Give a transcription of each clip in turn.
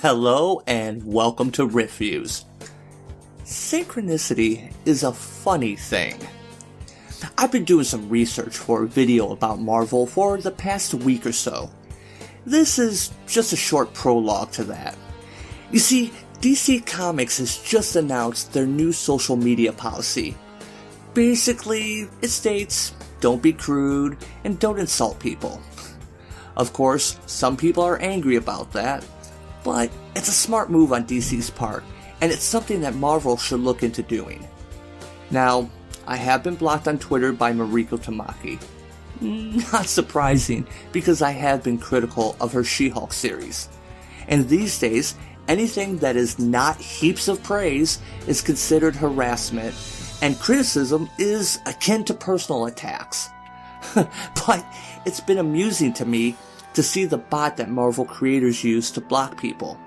Hello and welcome to Riff Vues. Synchronicity is a funny thing. I've been doing some research for a video about Marvel for the past week or so. This is just a short prologue to that. You see, DC Comics has just announced their new social media policy. Basically, it states, don't be crude and don't insult people. Of course, some people are angry about that, but it's a smart move on DC's part, and it's something that Marvel should look into doing. Now, I have been blocked on Twitter by Mariko Tamaki. Not surprising, because I have been critical of her She-Hulk series. And these days, anything that is not heaps of praise is considered harassment, and criticism is akin to personal attacks. But it's been amusing to me to see the bot that Marvel creators use to block people.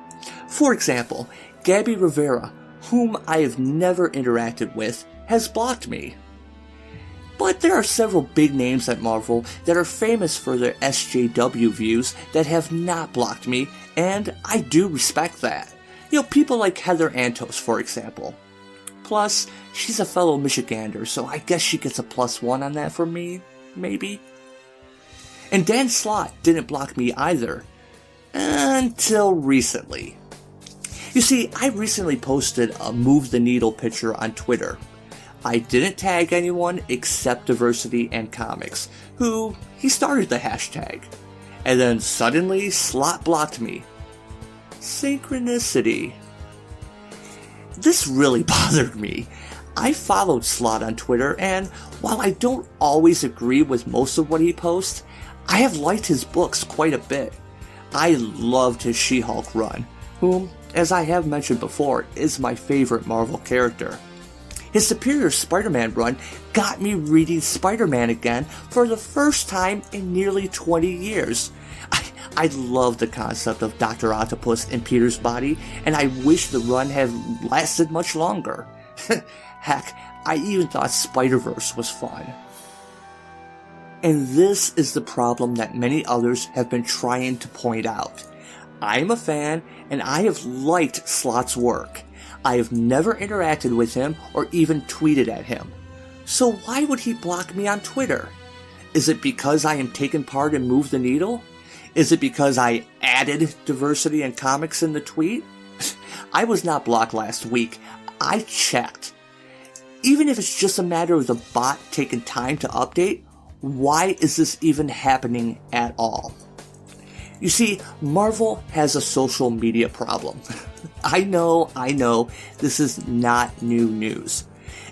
For example, Gabby Rivera, whom I have never interacted with, has blocked me. But there are several big names at Marvel that are famous for their SJW views that have not blocked me, and I do respect that. You know, people like Heather Antos, for example. Plus, she's a fellow Michigander, so I guess she gets a +1 on that for me, maybe? And Dan Slott didn't block me either. Until recently. You see, I recently posted a Move the Needle picture on Twitter. I didn't tag anyone except Diversity and Comics, who he started the hashtag. And then suddenly, Slott blocked me. Synchronicity. This really bothered me. I followed Slott on Twitter, and while I don't always agree with most of what he posts, I have liked his books quite a bit. I loved his She-Hulk run, whom, as I have mentioned before, is my favorite Marvel character. His Superior Spider-Man run got me reading Spider-Man again for the first time in nearly 20 years. I love the concept of Dr. Octopus in Peter's body, and I wish the run had lasted much longer. Heck, I even thought Spider-Verse was fun. And this is the problem that many others have been trying to point out. I am a fan, and I have liked Slott's work. I have never interacted with him or even tweeted at him. So why would he block me on Twitter? Is it because I am taking part in Move the Needle? Is it because I added Diversity and Comics in the tweet? I was not blocked last week. I checked. Even if it's just a matter of the bot taking time to update, why is this even happening at all? You see, Marvel has a social media problem. I know, this is not new news.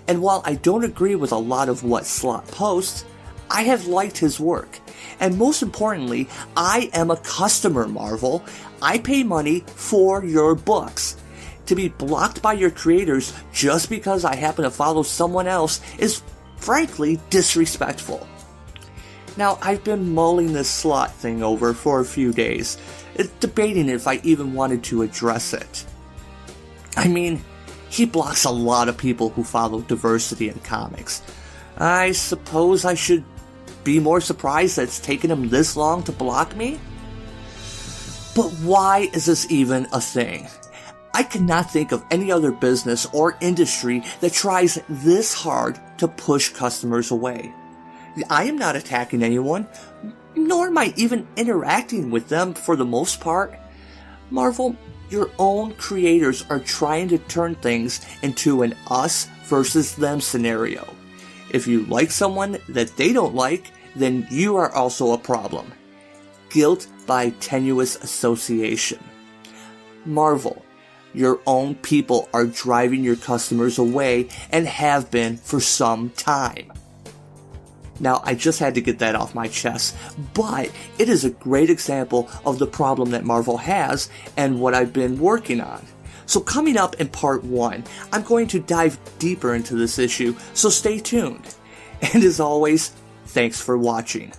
And while I don't agree with a lot of what Slott posts, I have liked his work. And most importantly, I am a customer, Marvel. I pay money for your books. To be blocked by your creators just because I happen to follow someone else is frankly disrespectful. Now, I've been mulling this Slott thing over for a few days, debating if I even wanted to address it. I mean, he blocks a lot of people who follow Diversity in Comics. I suppose I should be more surprised that it's taken him this long to block me? But why is this even a thing? I cannot think of any other business or industry that tries this hard to push customers away. I am not attacking anyone, nor am I even interacting with them for the most part. Marvel, your own creators are trying to turn things into an us versus them scenario. If you like someone that they don't like, then you are also a problem. Guilt by tenuous association. Marvel, your own people are driving your customers away and have been for some time. Now, I just had to get that off my chest, but it is a great example of the problem that Marvel has and what I've been working on. So coming up in part 1, I'm going to dive deeper into this issue, so stay tuned. And as always, thanks for watching.